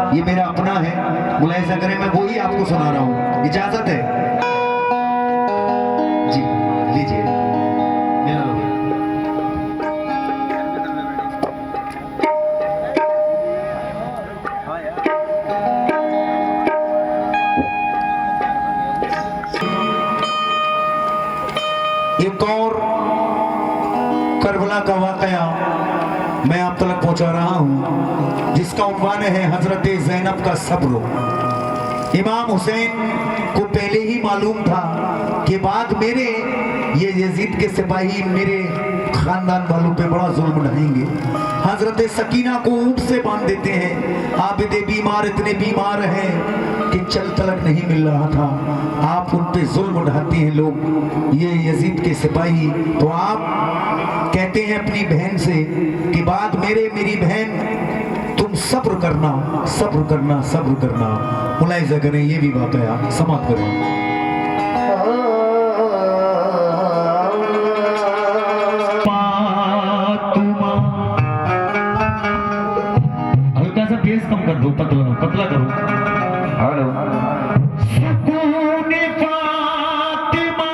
ये मेरा अपना है, मुलाहिजा करें, मैं वो ही आपको सुना रहा हूँ, इजाजत है जी? लीजिए, मिला लो। एक और करबला का वाकया मैं आप तक पहुंचा रहा हूं, जिसका उन्वान है हजरत ज़ैनब का सब्र। इमाम हुसैन को पहले ही मालूम था कि बाद मेरे ये यजीद के सिपाही मेरे खानदान वालों पे बड़ा जुल्म ढाएंगे। हजरत सकीना को ऊंट से बांध देते हैं। आबिदे बीमार इतने बीमार हैं कि चल तलक नहीं मिल रहा था। आप उन पे जुल्म ढाते हैं लोग, ये यजीद के सिपाही। तो आप कहते हैं अपनी बहन से कि बाद मेरे मेरी बहन तुम सब्र करना, सब्र करना, सब्र करना। मुलाहिजा करें, ये भी वाकया समाप्त करें। हल्का सा बेस कम कर दो, पतला पतला करो। हेलो, सुकून फातिमा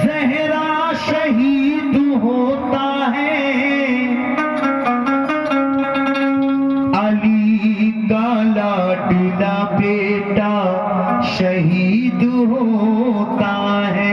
ज़हरा शहीद होता है, अली का लाडला बेटा शहीद होता है।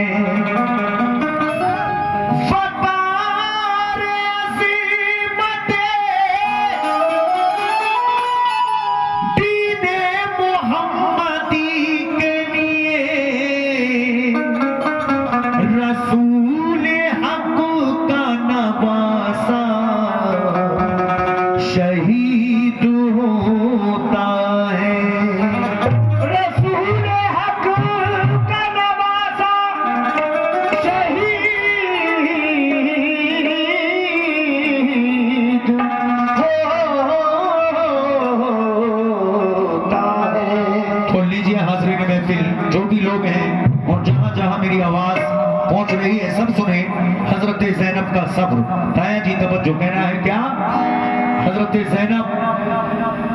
शहीद होता है, रसूल हक का नवासा शहीद होता है। खोल लीजिए हाज़रीन महफिल, जो भी लोग हैं और जहां जहां मेरी आवाज पहुंच रही है, सब सुने हजरत ज़ैनब का सब्र। ताया जी तवज्जो, कहना है क्या? हजरत ज़ैनब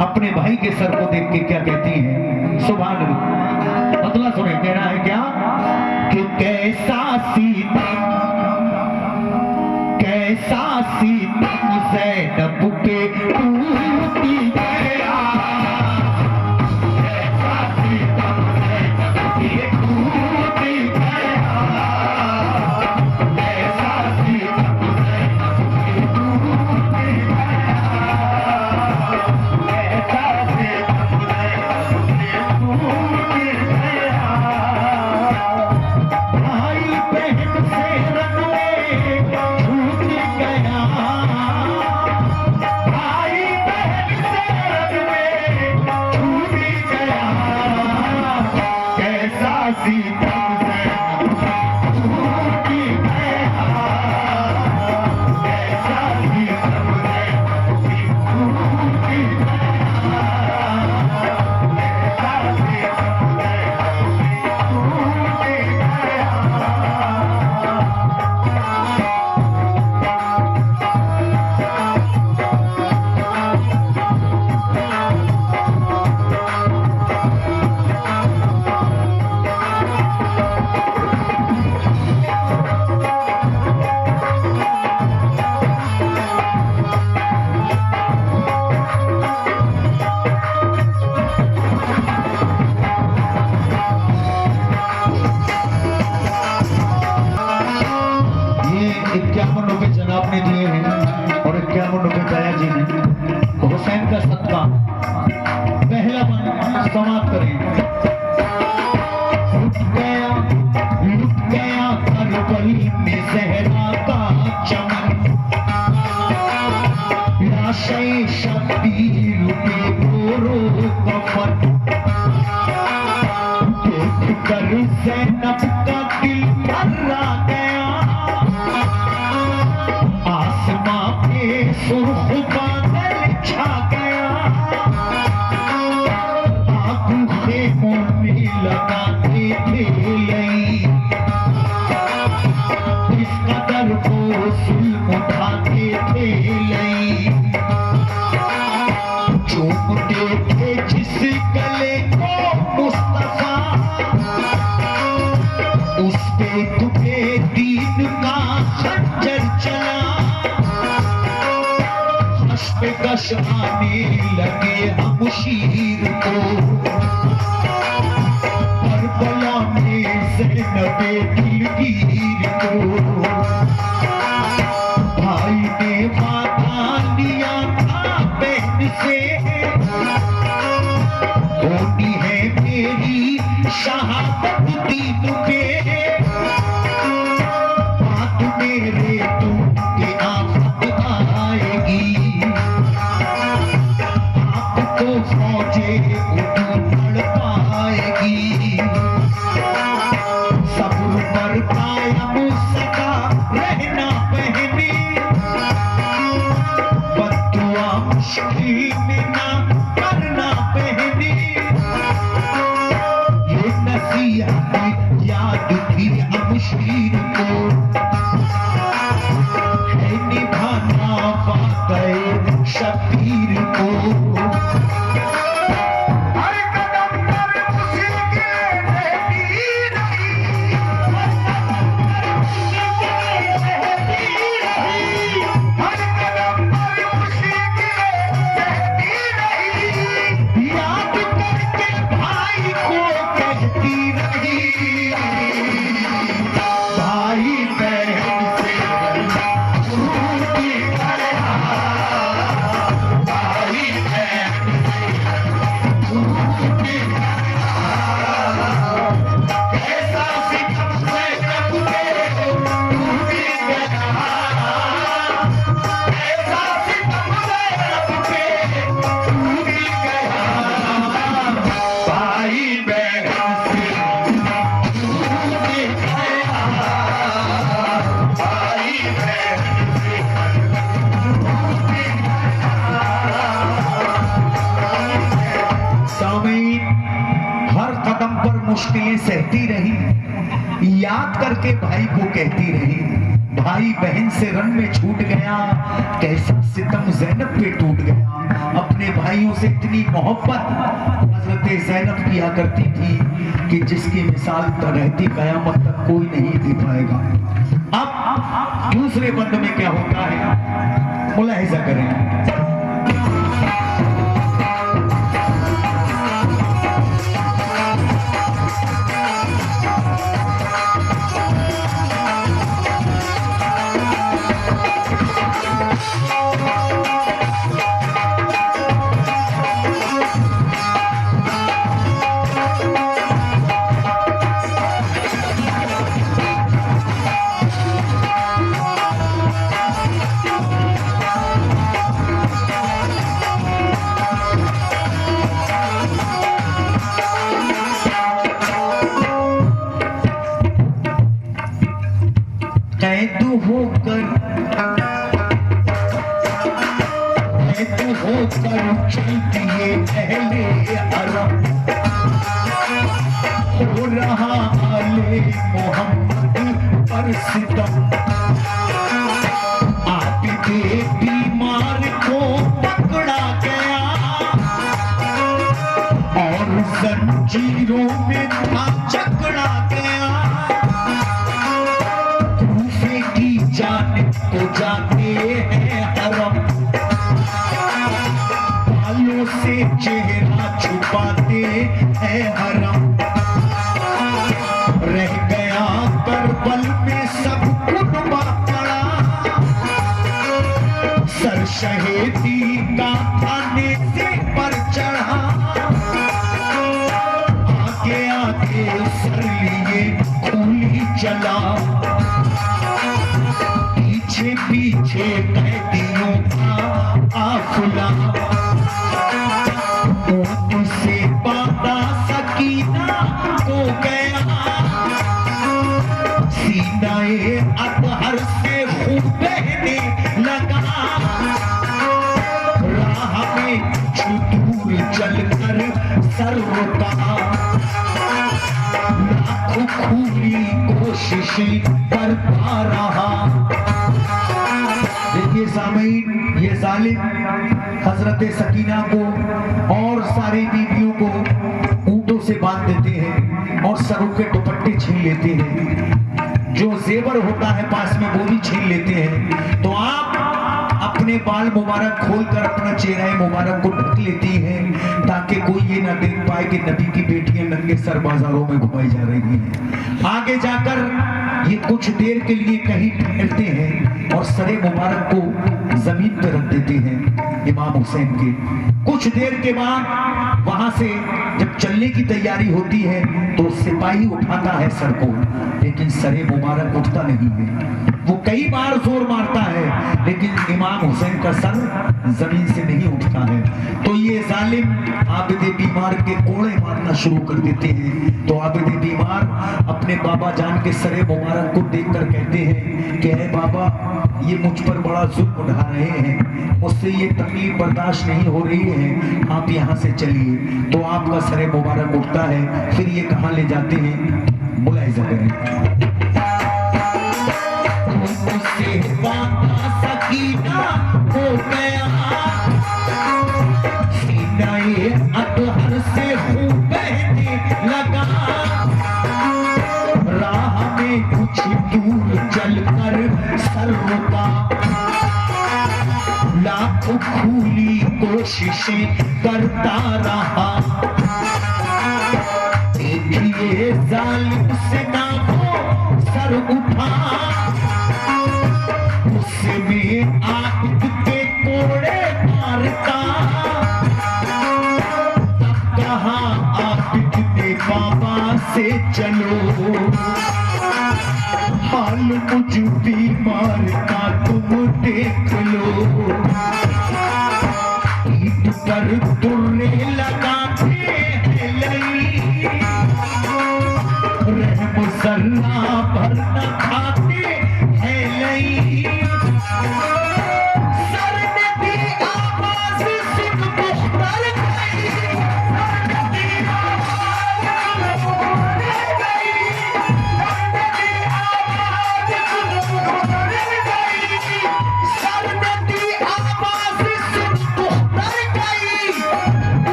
अपने भाई के सर को देख के क्या कहती हैं? सुभान अल्लाह। बदला सुने, कहना है क्या कि कैसा सीतम, कैसा सीतम ज़ैनब पे टूटी गया, कैसा सीतम ज़ैनब पे टूटी गया, कैसा सीतम ज़ैनब पे टूटी गया। दिए हैं और 51 रुपए ताया जी ने। हुसैन का सदका पहला मन समाप्त करें। लुट गया करबल में ज़हरा का चमन, लाशें शब्बीर के गोरो कफन, देख कर ज़ैनब का दिल भरा गया, सुर्ख बादल छा गया, आगू से पे कश आने लगे हम शीर को, करबला में ज़ैनबे दिलगीर को। भाई ने वादा लिया था बहन से, होनी है मेरी शहादत दीन पे। बात मेरे तुम के आफत आएगी, आपको फौजे उठा पड़ पाएगी। सब्र पर कायम सदा रहना बहने, बद्दुआ मुश्किल में ना करना बहने। ये नसीहत याद थी अब शीर को, है निभाना वाक़े शबीर को। हर कदम पर मुश्किलें रहती रही, हर कदम पर मुश्किलें रहती रही। याद करके भाई को कहती रही, भाई बहन से रूठी गया, भाई बहन से रूठी गया। ऐसा सितम से कब के टूट गया, ऐसा सितम से कब के टूट गया। भाई बहन से रूठ गया, भाई बहन से रूठ गया। सामीन, हर कदम पर मुश्किलें सहती रही, याद करके भाई को कहती रही, भाई बहन से रन में छूट गया। कैसा सितम ज़ैनब पे टूट गया। अपने भाइयों से इतनी मोहब्बत हजरत ज़ैनब किया करती थी कि जिसकी मिसाल तो रहती कयामत तक कोई नहीं दे पाएगा। अब दूसरे बंद में क्या होता है, मुलाहिजा करें। होकर चलती है अहले हरम, हो रहा आले मोहम्मद पर सितम। आपके बीमार को पकड़ा गया और जंजीरों में था जकड़ा गया। कूफे की जानिब तो जाते हैं हरम, बालों से चेहरा छुपाते हैं हरम। रह गया करबल में सब कुनबा पड़ा, सर शहीदी का थाने से पर चढ़ा। आगे आगे सर लिए खूली चला, पीछे पीछे कैदियों का काफिला। से बाबा सकीना को गया, सीनाए अतहर से खूब बहने लगा। राह में कुछ दूर चलकर सर रुका, लाखों खूनी कोशिश करता रहा। देखिए सामीन, ये जालिम हजरत सकीना को और सारी बीवियों को ऊंटों से बांध देते हैं और सरों के दुपट्टे छीन लेते हैं। जो जेवर होता है पास में वो भी छीन लेते हैं। तो आप अपने अपने बाल मुबारक खोलकर अपना चेहरा मुबारक को ढक लेती है ताकि कोई ये ना देख पाए कि नबी की बेटियां नंगे सर बाजारों में घुमाई जा रही हैं। आगे जाकर ये कुछ देर के लिए कहीं ठहरते हैं और सरे मुबारक को जमीन पर रख देते हैं इमाम हुसैन के। कुछ देर के बाद वहां से जब चलने की तैयारी होती है तो सिपाही उठाता है सर को, लेकिन सरे मुबारक उठता नहीं है। वो कई बार जोर मारता है लेकिन इमाम हुसैन का सर जमीन से नहीं उठता है। तो ये जालिम आबिदे बीमार के कोड़े मारना शुरू कर देते हैं। तो आबिदे बीमार अपने बाबा जान के सरे मुबारक को देखकर कहते हैं कि है बाबा, ये मुझ पर बड़ा जुल्म उठा रहे हैं, मुझसे ये तकलीफ बर्दाश्त नहीं हो रही है, आप यहाँ से चलिए। तो आपका सरे मुबारक उठता है। फिर ये कहाँ ले जाते हैं, मुलाहिजा करें। सकीना हो गया सीनाए अतहर से खून बहने लगा। राह में कुछ दूर चलकर सर रुका, लाखों खूली कोशिशें करता रहा। देखिए जालिम से ना हो सर उठा, में आबिद के कोड़े मारता। तब कहा आबिद ने बाबा से चलो, हाल मुझ बीमार का तुम देख लो। ईद पर तुरने लगाते हैं लई, रहम जर्रा भर न खाते हैं लई।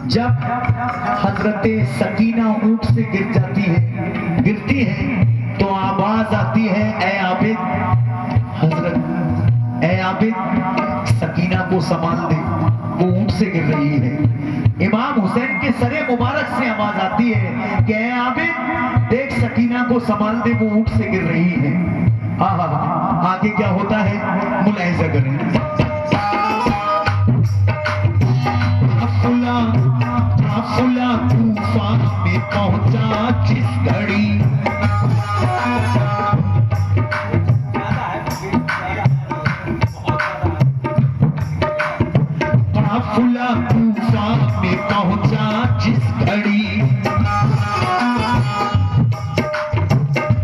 जब हजरत सकीना ऊंट से गिरती है तो आवाज आती है, ए आबिद, हजरत ए आबिद सकीना को संभाल दे, वो ऊंट से गिर रही है। इमाम हुसैन के सरे मुबारक से आवाज आती है कि ए आबिद देख सकीना को संभाल दे, वो ऊंट से गिर रही है। आगे क्या होता है मुलाहिजा करें। काफिला कूफा में पहुंचा जिस घड़ी, काफिला कूफा में पहुंचा जिस घड़ी,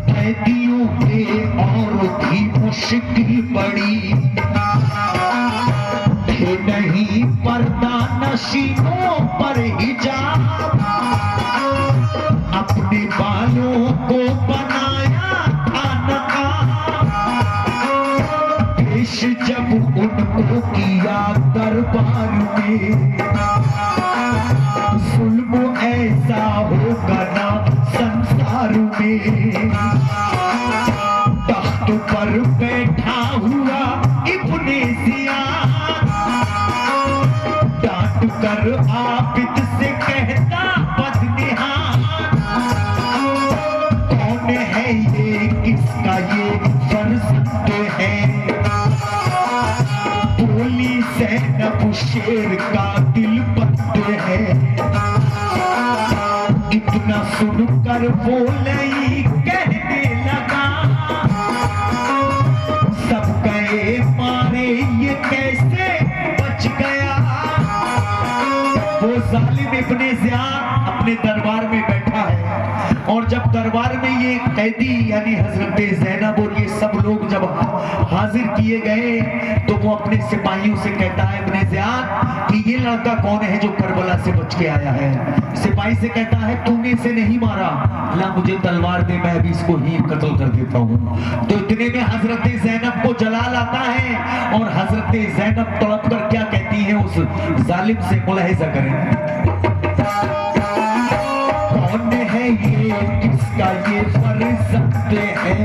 कैदियों पे और भी मुश्किल पड़ी। नहीं पर्दा नशीनों पर हिजाब, अपने बालों को बनाया था नकाब। पेश जब उनको किया दरबार में, जुल्म ऐसा होगा ना संसार में। ज़ैनब शेर का दिल बंद है, इतना सुनकर वो नहीं कहने लगा, सब गए मारे ये कैसे बच गया। वो जालिम इब्ने ज़ियाद अपने दरबार में बैठा है और जब दरबार में ये कैदी यानी हजरत ज़ैनब और ये सब लोग जब हाजिर किए गए तो वो अपने सिपाहियों से कहता है इब्ने ज़ियाद कि ये लड़का कौन है जो करबला से बच के आया है। सिपाही से कहता है तूने इसे नहीं मारा, ला मुझे तलवार दे मैं अभी इसको ही कत्ल कर देता हूँ। तो इतने में हजरत ज़ैनब को जलाल आता है और हजरत ज़ैनब तड़प कर क्या कहती है उस जालिम से, मुलाहिजा करें कौन है ये, किसका ये फर्जंद है।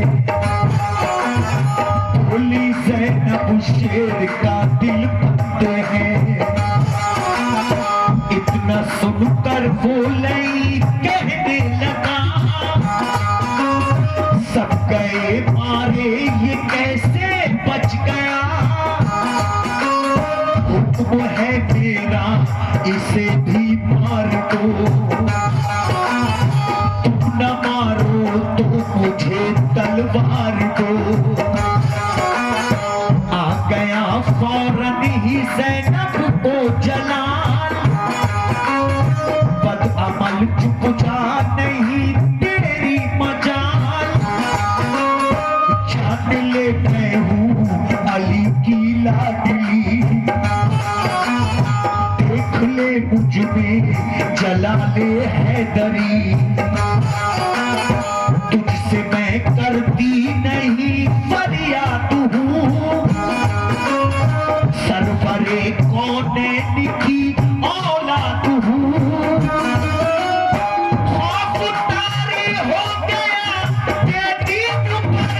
बोली ज़ैनब शेर का दिल बंद है, इतना सुनकर वो नहीं कहने लगा, सब गए मारे ये कैसे बच गया। हुक्म है मेरा इसे भी मार दो, तुम न मारो तो मुझे तलवार दो। आ गया फौरन ही ज़ैनब को जलाल, बद अमल चुप जा नहीं तेरी मजाल। जान ले मैं हूँ अली की लाडली, देख ले मुझ में जलाले हैदरी। तुझसे मैं करती नहीं फरियाद हूँ, सरवरे कौनैन की औलाद हूँ। खौफ तारी हो गया ये दीन पर,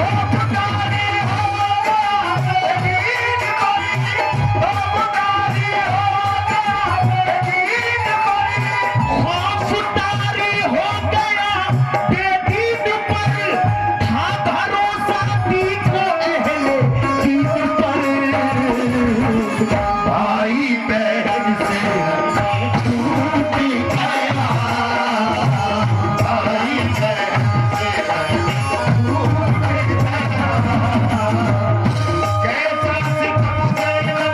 खौफ तारी हो गया ये दीन पर, खौफ तारी हो गया ये दीन पर, खौफ तारी हो गया ये दीन पर। था भरोसा दीन को अहले दीन पर, भाई बहन से टूट गया, भाई बहन से टूट गया। कैसा सितम ज़ैनब पे टूट गया, कैसा सितम ज़ैनब पे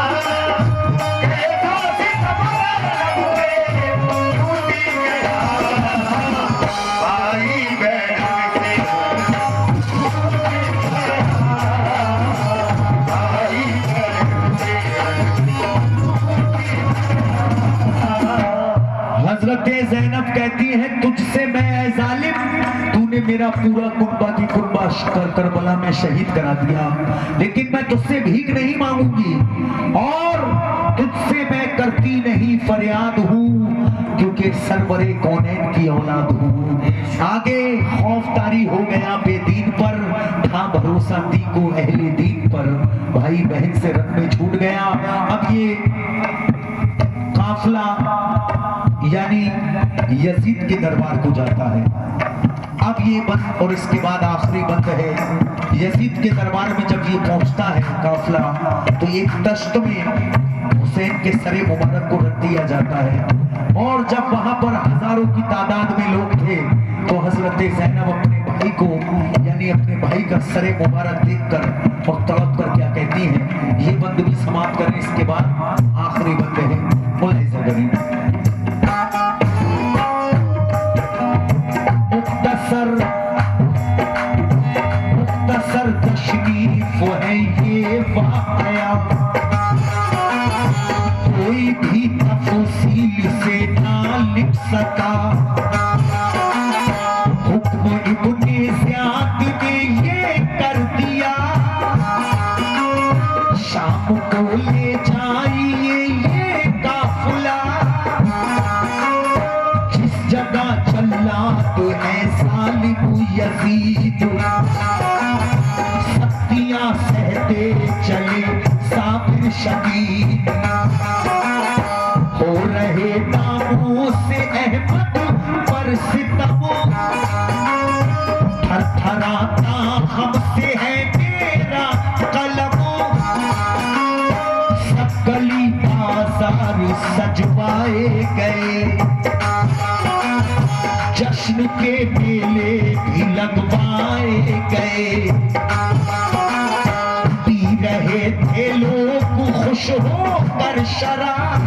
टूट गया। भाई बहन से हजरत ज़ैनब कहती है तुझसे मैं ऐ जालिम, तूने मेरा पूरा कुर्बा की कुर्बा करबला में शहीद करा दिया, लेकिन मैं तुझसे भीख नहीं मांगूंगी और तुझसे मैं करती नहीं फरियाद हूँ, क्योंकि सरवरे कौनैन की औलाद हूँ। आगे खौफदारी हो गया बेदीन पर, था भरोसा दी को अहले दीन पर। भाई बहन से रंग में छूट गया। अब ये काफिला यानी यजीद के दरबार को जाता है। अब ये बंद और इसके बाद आखिरी बंद है यजीद के दरबार में। जब ये पहुंचता है काफिला तो एक दश्त में हुसैन के सरे मुबारक को रख दिया जाता है और जब वहां पर हजारों की तादाद में लोग थे तो हजरत ज़ैनब अपने भाई को यानी अपने भाई का सरे मुबारक देखकर और तड़प कर क्या कहती हैं, ये बंद भी समाप्त करें। इसके बाद आखिरी बंद है मुलाहिजा करें। मुख्तसर तशरीफ है ये वाक़या, कोई भी तफसील से ना लिख सका। हुक्म इब्ने ज़ियाद ने ये कर दिया, शाम को ले जाइए ये काफिला। जिस जगह चला तो ऐसा लिखू यजीद, सख्तियां सहते चले साबिर शदीद। हो रहे नामों से अहमद पर सितम, थरथराता हमसे है मेरा के मेले भी लगवाए गए, पी रहे थे लोग खुश होकर शराब,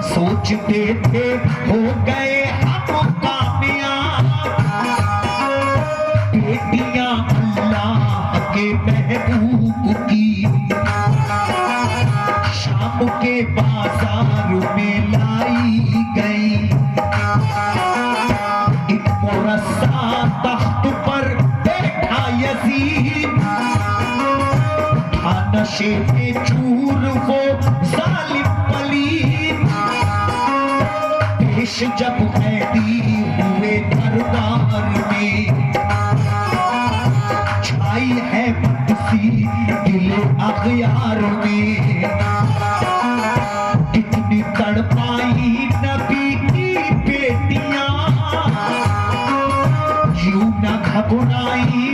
सोचते थे हो गए हम कामयाब, बेटियां अल्लाह के महबूब की शाम के बाजार में लाई गई। एक मुरस्सा तख्त पर बैठा यजीद, उठा नशे में चूर वो जालिम पलीद, पेश जब कैदी हुए दरबार में, छाई है बदसी दिले अग़यार में, कितनी तड़पाई नबी की बेटियां, यूं न घबराई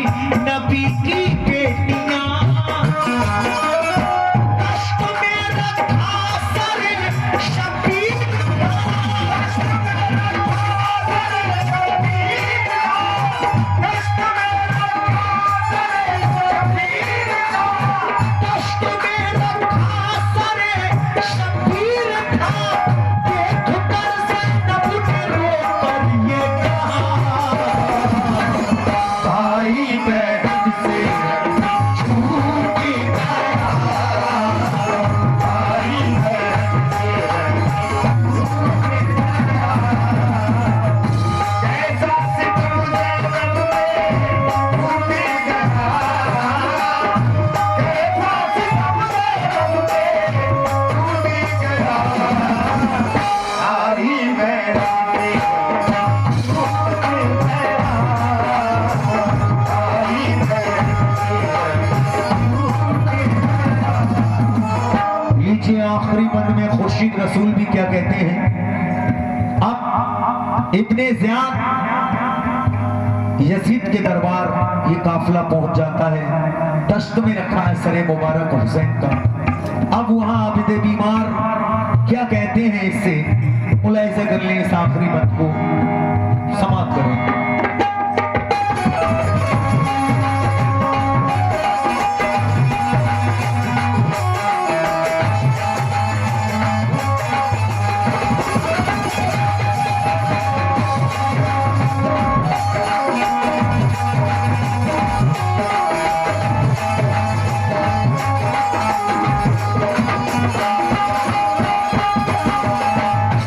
नबी की बेटियां, कष्ट में रखा सर शबीर का, कष्ट में रखा सर शबीर का, देख कर ज़ैनब ने रोकर ये कहा, भाई बहन से छूटी गया, भाई बहन से कैसा सितम ज़ैनब में टूटी गया, कैसा सितम ज़ैनब में टूटी गया, भाई बहन से छूटी गया, भाई बहन से। लीजिए आखिरी बंद में खुर्शीद रसूल भी क्या कहते हैं। अब इब्ने ज़ियाद यजीद के दरबार ये काफिला पहुंच जाता है, दश्त में रखा है सरे मुबारक हुसैन का। अब वहां आबिद बीमार क्या कहते हैं इससे,